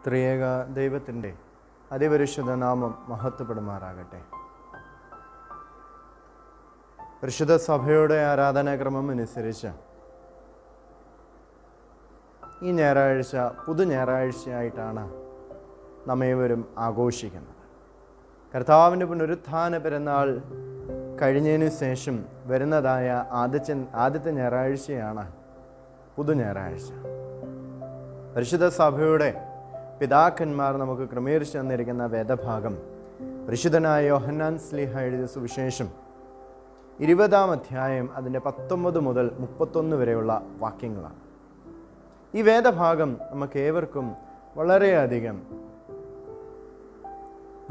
ത്രിയേക ദൈവത്തിൻ്റെ അതിപരിശുദ്ധ നാമം മഹത്വപ്പെടുമാറാകട്ടെ. പരിശുദ്ധ സഭയുടെ ആരാധനാക്രമം അനുസരിച്ച് ഈ ഞായറാഴ്ച പുതു ഞായറാഴ്ചയായിട്ടാണ് നമ്മേവരും ആഘോഷിക്കുന്നത്. കർത്താവിൻ്റെ പുനരുത്ഥാന പെരുന്നാൾ കഴിഞ്ഞതിന് ശേഷം വരുന്നതായ ആദ്യത്തെ ഞായറാഴ്ചയാണ് പുതു ഞായറാഴ്ച. പരിശുദ്ധ സഭയുടെ പിതാക്കന്മാർ നമുക്ക് ക്രമീകരിച്ചു തന്നിരിക്കുന്ന വേദഭാഗം പരിശുദ്ധനായ യോഹന്നാൻ ശ്ലീഹ എഴുതിയ സുവിശേഷം 20-ാം അധ്യായം അതിൻ്റെ 19 മുതൽ 31 വരെയുള്ള വാക്യങ്ങളാണ്. ഈ വേദഭാഗം നമുക്ക് ഏവർക്കും വളരെയധികം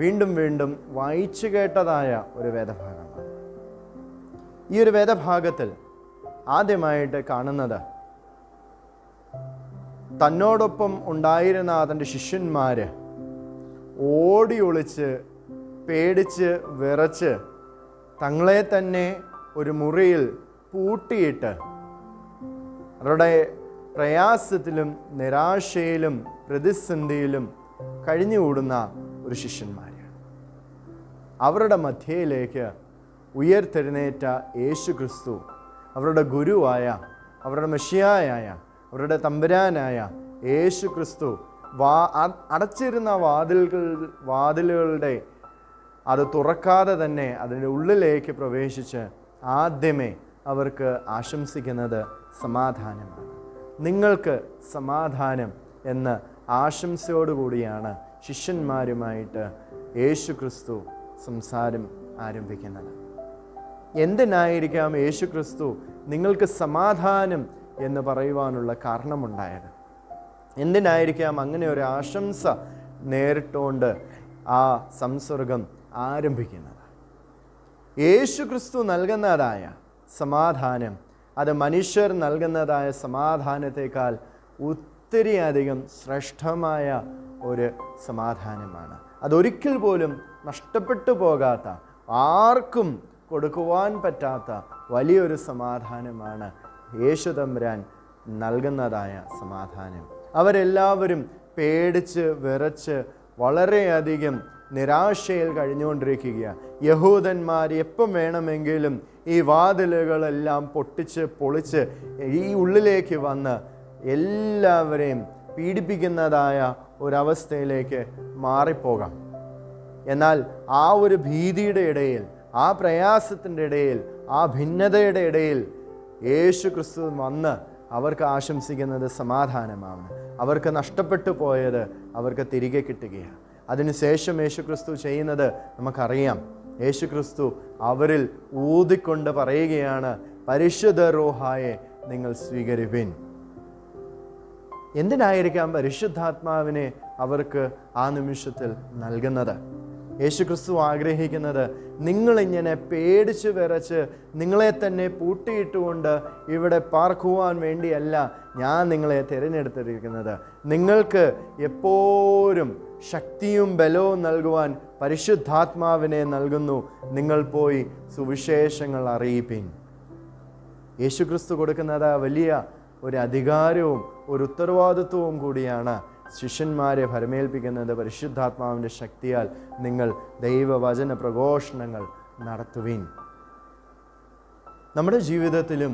വീണ്ടും വീണ്ടും വായിച്ചു കേട്ടതായ ഒരു വേദഭാഗമാണ്. ഈ ഒരു വേദഭാഗത്തിൽ ആദ്യമായിട്ട് കാണുന്നത് തന്നോടൊപ്പം ഉണ്ടായിരുന്ന തൻ്റെ ശിഷ്യന്മാര് ഓടി ഒളിച്ച് പേടിച്ച് വിറച്ച് തങ്ങളെ തന്നെ ഒരു മുറിയിൽ പൂട്ടിയിട്ട് അവരുടെ പ്രയാസത്തിലും നിരാശയിലും പ്രതിസന്ധിയിലും കഴിഞ്ഞുകൂടുന്ന ഒരു ശിഷ്യന്മാരാണ്. അവരുടെ മധ്യയിലേക്ക് ഉയർത്തെഴുന്നേറ്റ യേശു ക്രിസ്തു, അവരുടെ ഗുരുവായ, അവരുടെ മെഷിയായായ, അവരുടെ തമ്പുരാനായ യേശു ക്രിസ്തു അടച്ചിരുന്ന വാതിലുകളുടെ അത് തുറക്കാതെ തന്നെ അതിൻ്റെ ഉള്ളിലേക്ക് പ്രവേശിച്ച് ആദ്യമേ അവർക്ക് ആശംസിക്കുന്നത് സമാധാനമാണ്. നിങ്ങൾക്ക് സമാധാനം എന്ന ആശംസയോടുകൂടിയാണ് ശിഷ്യന്മാരുമായിട്ട് യേശു ക്രിസ്തു സംസാരം ആരംഭിക്കുന്നത്. എന്തിനായിരിക്കാം യേശു ക്രിസ്തു നിങ്ങൾക്ക് സമാധാനം എന്ന് പറയുവാനുള്ള കാരണമുണ്ടായത്? എന്തിനായിരിക്കാം അങ്ങനെ ഒരു ആശംസ നേരിട്ടുകൊണ്ട് ആ സംസർഗം ആരംഭിക്കുന്നത്? യേശു ക്രിസ്തു നൽകുന്നതായ സമാധാനം അത് മനുഷ്യർ നൽകുന്നതായ സമാധാനത്തേക്കാൾ ഒത്തിരിയധികം ശ്രേഷ്ഠമായ ഒരു സമാധാനമാണ്. അതൊരിക്കൽ പോലും നഷ്ടപ്പെട്ടു പോകാത്ത, ആർക്കും കൊടുക്കുവാൻ പറ്റാത്ത വലിയൊരു സമാധാനമാണ് യേശു തമ്പുരാൻ നൽകുന്നതായ സമാധാനം. അവരെല്ലാവരും പേടിച്ച് വിറച്ച് വളരെയധികം നിരാശയിൽ കഴിഞ്ഞുകൊണ്ടിരിക്കുകയാണ്. യഹൂദന്മാർ എപ്പം വേണമെങ്കിലും ഈ വാതിലുകളെല്ലാം പൊളിച്ച് ഈ ഉള്ളിലേക്ക് വന്ന് എല്ലാവരെയും പീഡിപ്പിക്കുന്നതായ ഒരവസ്ഥയിലേക്ക് മാറിപ്പോകാം. എന്നാൽ ആ ഒരു ഭീതിയുടെ ഇടയിൽ, ആ പ്രയാസത്തിൻ്റെ ഇടയിൽ, ആ ഭിന്നതയുടെ ഇടയിൽ യേശു ക്രിസ്തു വന്ന് അവർക്ക് ആശംസിക്കുന്നത് സമാധാനമാണ്. അവർക്ക് നഷ്ടപ്പെട്ടു പോയത് അവർക്ക് തിരികെ കിട്ടുകയാണ്. അതിനുശേഷം യേശു ക്രിസ്തു ചെയ്യുന്നത് നമുക്കറിയാം. യേശു ക്രിസ്തു അവരിൽ ഊതിക്കൊണ്ട് പറയുകയാണ്, പരിശുദ്ധ റൂഹായെ നിങ്ങൾ സ്വീകരിപ്പിൻ. എന്തിനായിരിക്കാം പരിശുദ്ധാത്മാവിനെ അവർക്ക് ആ നിമിഷത്തിൽ നൽകുന്നത്? യേശു ക്രിസ്തു ആഗ്രഹിക്കുന്നത് നിങ്ങളിങ്ങനെ പേടിച്ച് വിറച്ച് നിങ്ങളെ തന്നെ പൂട്ടിയിട്ടുകൊണ്ട് ഇവിടെ പാർക്കുവാൻ വേണ്ടിയല്ല ഞാൻ നിങ്ങളെ തിരഞ്ഞെടുത്തിരിക്കുന്നത്. നിങ്ങൾക്ക് എപ്പോഴും ശക്തിയും ബലവും നൽകുവാൻ പരിശുദ്ധാത്മാവിനെ നൽകുന്നു. നിങ്ങൾ പോയി സുവിശേഷങ്ങൾ അറിയിപ്പിൻ. യേശു ക്രിസ്തു കൊടുക്കുന്നത് വലിയ ഒരു അധികാരവും ഒരു ഉത്തരവാദിത്വവും കൂടിയാണ്. ശിഷ്യന്മാരെ ഭരമേൽപ്പിക്കുന്നത് പരിശുദ്ധാത്മാവിൻ്റെ ശക്തിയാൽ നിങ്ങൾ ദൈവവചന പ്രഘോഷണങ്ങൾ നടത്തുവിൻ. നമ്മുടെ ജീവിതത്തിലും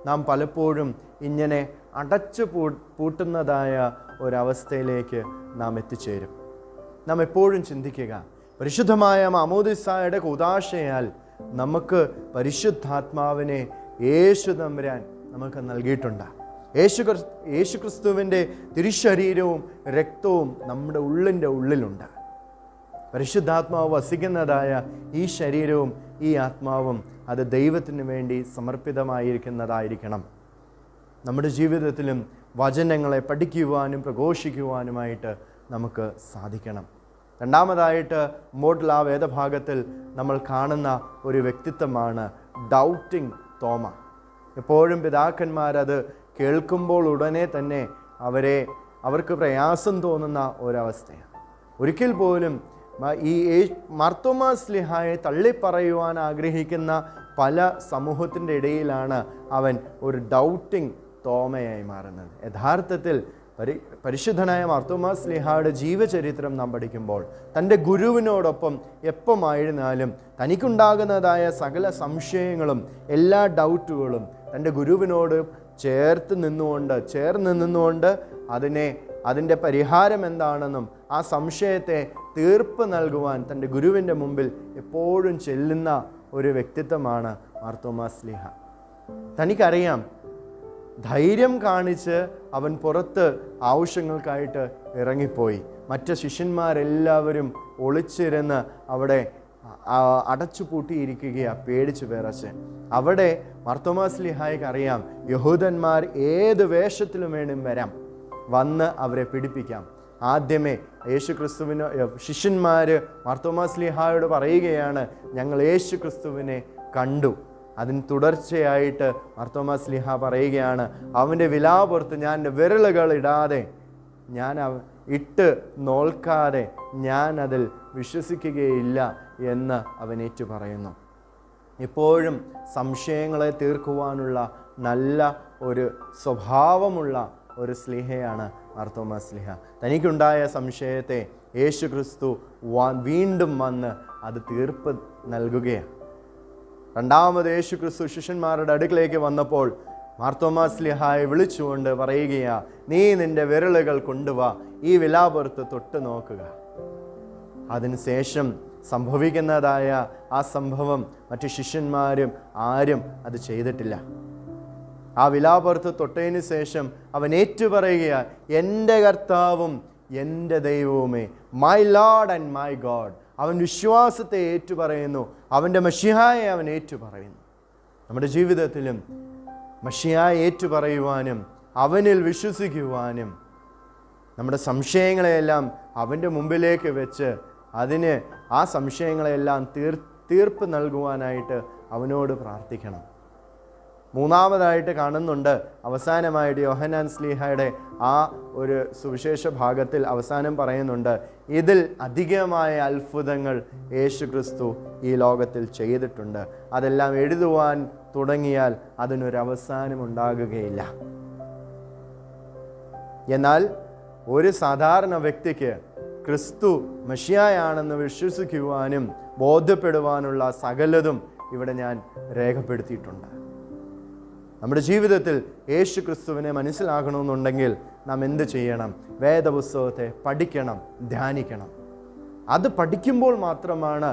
നാം പലപ്പോഴും ഇങ്ങനെ അടച്ചു പൂട്ടുന്നതായ ഒരവസ്ഥയിലേക്ക് നാം എത്തിച്ചേരും. നാം എപ്പോഴും ചിന്തിക്കുക, പരിശുദ്ധമായ മാമോദിസായുടെ കൂദാശയാൽ നമുക്ക് പരിശുദ്ധാത്മാവിനെ യേശു തമ്പുരാൻ നമുക്ക് നൽകിയിട്ടുണ്ട്. യേശു ക്രിസ്തുവിൻ്റെ തിരുശരീരവും രക്തവും നമ്മുടെ ഉള്ളിലുണ്ട്. പരിശുദ്ധാത്മാവ് വസിക്കുന്നതായ ഈ ശരീരവും ഈ ആത്മാവും അത് ദൈവത്തിന് വേണ്ടി സമർപ്പിതമായിരിക്കുന്നതായിരിക്കണം. നമ്മുടെ ജീവിതത്തിലും വചനങ്ങളെ പഠിക്കുവാനും പ്രഘോഷിക്കുവാനുമായിട്ട് നമുക്ക് സാധിക്കണം. രണ്ടാമതായിട്ട് മുമ്പോട്ടുള്ള ആ വേദഭാഗത്തിൽ നമ്മൾ കാണുന്ന ഒരു വ്യക്തിത്വമാണ് ഡൗട്ടിങ് തോമ. എപ്പോഴും പിതാക്കന്മാരത് കേൾക്കുമ്പോൾ ഉടനെ തന്നെ അവർക്ക് പ്രയാസം തോന്നുന്ന ഒരവസ്ഥയാണ്. ഒരിക്കൽ പോലും ഈ മാർത്തോമാ ശ്ലീഹായെ തള്ളിപ്പറയുവാൻ ആഗ്രഹിക്കുന്ന പല സമൂഹത്തിൻ്റെ ഇടയിലാണ് അവൻ ഒരു ഡൗട്ടിങ് തോമയായി മാറുന്നത്. യഥാർത്ഥത്തിൽ പരിശുദ്ധനായ മാർത്തോമാ ശ്ലീഹായുടെ ജീവചരിത്രം നാം പഠിക്കുമ്പോൾ തൻ്റെ ഗുരുവിനോടൊപ്പം എപ്പോഴായിരുന്നാലും തനിക്കുണ്ടാകുന്നതായ സകല സംശയങ്ങളും എല്ലാ ഡൗട്ടുകളും തൻ്റെ ഗുരുവിനോട് ചേർന്ന് നിന്നുകൊണ്ട് അതിൻ്റെ പരിഹാരം എന്താണെന്നും ആ സംശയത്തെ തീർപ്പ് നൽകുവാൻ തൻ്റെ ഗുരുവിൻ്റെ മുമ്പിൽ എപ്പോഴും ചെല്ലുന്ന ഒരു വ്യക്തിത്വമാണ് മാർത്തോമാ ശ്ലീഹ. തനിക്കറിയാം, ധൈര്യം കാണിച്ച് അവൻ പുറത്ത് ആവശ്യങ്ങൾക്കായിട്ട് ഇറങ്ങിപ്പോയി. മറ്റ് ശിഷ്യന്മാരെല്ലാവരും ഒളിച്ചിരുന്ന് അവിടെ അടച്ചു പൂട്ടിയിരിക്കുകയാണ്, പേടിച്ച് വിറച്ച്. അവിടെ മാർത്തോമാ ശ്ലീഹായ്ക്ക് അറിയാം, യഹൂദന്മാർ ഏത് വേഷത്തിലും വേണം വന്ന് അവരെ പിടിപ്പിക്കാം. ആദ്യമേ യേശുക്രിസ്തുവിന് ശിഷ്യന്മാർ മാർത്തോമാ ശ്ലീഹായോട് പറയുകയാണ്, ഞങ്ങൾ യേശുക്രിസ്തുവിനെ കണ്ടു. അതിന് തുടർച്ചയായിട്ട് മാർത്തോമാ ശ്ലീഹ പറയുകയാണ്, അവൻ്റെ വിലാപുറത്ത് ഞാൻ എൻ്റെ വിരലുകൾ ഇടാതെ, ഞാൻ ഇട്ട് നോൽക്കാതെ ഞാൻ അതിൽ വിശ്വസിക്കുകയില്ല എന്ന് അവൻ ഏറ്റു പറയുന്നു. എപ്പോഴും സംശയങ്ങളെ തീർക്കുവാനുള്ള നല്ല ഒരു സ്വഭാവമുള്ള ഒരു സ്ലീഹയാണ് മാർത്തോമാ ശ്ലീഹ. തനിക്കുണ്ടായ സംശയത്തെ യേശു ക്രിസ്തു വീണ്ടും വന്ന് അത് തീർപ്പ് നൽകുകയാണ്. രണ്ടാമത് യേശു ക്രിസ്തു ശിഷ്യന്മാരുടെ അടുക്കിലേക്ക് വന്നപ്പോൾ മാർത്തോമാ ശ്ലീഹായെ വിളിച്ചുകൊണ്ട് പറയുകയാ, നീ നിന്റെ വിരലുകൾ കൊണ്ടുവാ, ഈ വിലാപുറത്ത് തൊട്ട് നോക്കുക. അതിനുശേഷം സംഭവിക്കുന്നതായ ആ സംഭവം മറ്റു ശിഷ്യന്മാരും ആരും അത് ചെയ്തിട്ടില്ല. ആ വിലാപുറത്ത് തൊട്ടതിന് ശേഷം അവൻ ഏറ്റുപറയുക, എൻ്റെ കർത്താവും എൻ്റെ ദൈവവുമേ, my Lord and my God. അവൻ വിശ്വാസത്തെ ഏറ്റുപറയുന്നു, അവൻ്റെ മശിഹായെ അവൻ ഏറ്റുപറയുന്നു. നമ്മുടെ ജീവിതത്തിലും മശിഹായെ ഏറ്റുപറയുവാനും അവനിൽ വിശ്വസിക്കുവാനും നമ്മുടെ സംശയങ്ങളെയെല്ലാം അവൻ്റെ മുമ്പിലേക്ക് വെച്ച് ആ സംശയങ്ങളെല്ലാം തീർപ്പ് നൽകുവാനായിട്ട് അവനോട് പ്രാർത്ഥിക്കണം. മൂന്നാമതായിട്ട് കാണുന്നുണ്ട്, അവസാനമായിട്ട് യോഹന്നാൻ ശ്ലീഹയുടെ ആ ഒരു സുവിശേഷ ഭാഗത്തിൽ അവസാനം പറയുന്നുണ്ട്, ഇതിൽ അധികമായ അത്ഭുതങ്ങൾ യേശു ക്രിസ്തു ഈ ലോകത്തിൽ ചെയ്തിട്ടുണ്ട്. അതെല്ലാം എഴുതുവാൻ തുടങ്ങിയാൽ അതിനൊരവസാനം ഉണ്ടാകുകയില്ല. എന്നാൽ ഒരു സാധാരണ വ്യക്തിക്ക് ക്രിസ്തു മശിഹായാണെന്ന് വിശ്വസിക്കുവാനും ബോധ്യപ്പെടുവാനുള്ള സകലതും ഇവിടെ ഞാൻ രേഖപ്പെടുത്തിയിട്ടുണ്ട്. നമ്മുടെ ജീവിതത്തിൽ യേശു ക്രിസ്തുവിനെ മനസ്സിലാക്കണമെന്നുണ്ടെങ്കിൽ നാം എന്ത് ചെയ്യണം? വേദപുസ്തകത്തെ പഠിക്കണം, ധ്യാനിക്കണം. അത് പഠിക്കുമ്പോൾ മാത്രമാണ്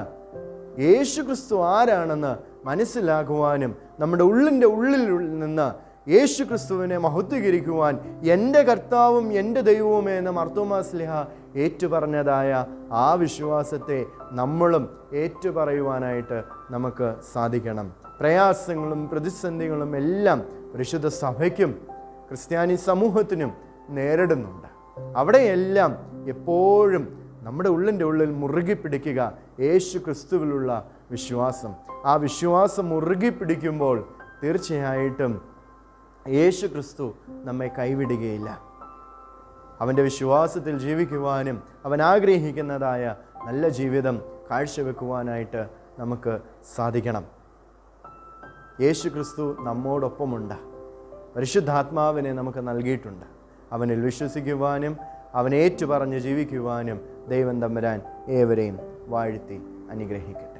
യേശു ക്രിസ്തു ആരാണെന്ന് മനസ്സിലാക്കുവാനും നമ്മുടെ ഉള്ളിൽ നിന്ന് യേശു ക്രിസ്തുവിനെ മഹത്വീകരിക്കുവാൻ എൻ്റെ കർത്താവും എൻ്റെ ദൈവവുമേ എന്ന് മാർത്തോമാ ശ്ലീഹ ഏറ്റുപറഞ്ഞതായ ആ വിശ്വാസത്തെ നമ്മളും ഏറ്റുപറയുവാനായിട്ട് നമുക്ക് സാധിക്കണം. പ്രയാസങ്ങളും പ്രതിസന്ധികളും എല്ലാം പരിശുദ്ധ സഭയ്ക്കും ക്രിസ്ത്യാനി സമൂഹത്തിനും നേരിടുന്നുണ്ട്. അവിടെയെല്ലാം എപ്പോഴും നമ്മുടെ ഉള്ളിൽ മുറുകി പിടിക്കുക യേശു ക്രിസ്തുവിലുള്ള വിശ്വാസം. ആ വിശ്വാസം മുറുകി പിടിക്കുമ്പോൾ തീർച്ചയായിട്ടും യേശു ക്രിസ്തു നമ്മെ കൈവിടുകയില്ല. അവൻ്റെ വിശ്വാസത്തിൽ ജീവിക്കുവാനും അവൻ ആഗ്രഹിക്കുന്നതായ നല്ല ജീവിതം കാഴ്ചവെക്കുവാനായിട്ട് നമുക്ക് സാധിക്കണം. യേശു ക്രിസ്തു നമ്മോടൊപ്പമുണ്ട്. പരിശുദ്ധാത്മാവിനെ നമുക്ക് നൽകിയിട്ടുണ്ട്. അവനിൽ വിശ്വസിക്കുവാനും അവൻ ഏറ്റുപറഞ്ഞ് ജീവിക്കുവാനും ദൈവം തമ്പുരാൻ ഏവരെയും വാഴ്ത്തി അനുഗ്രഹിക്കും.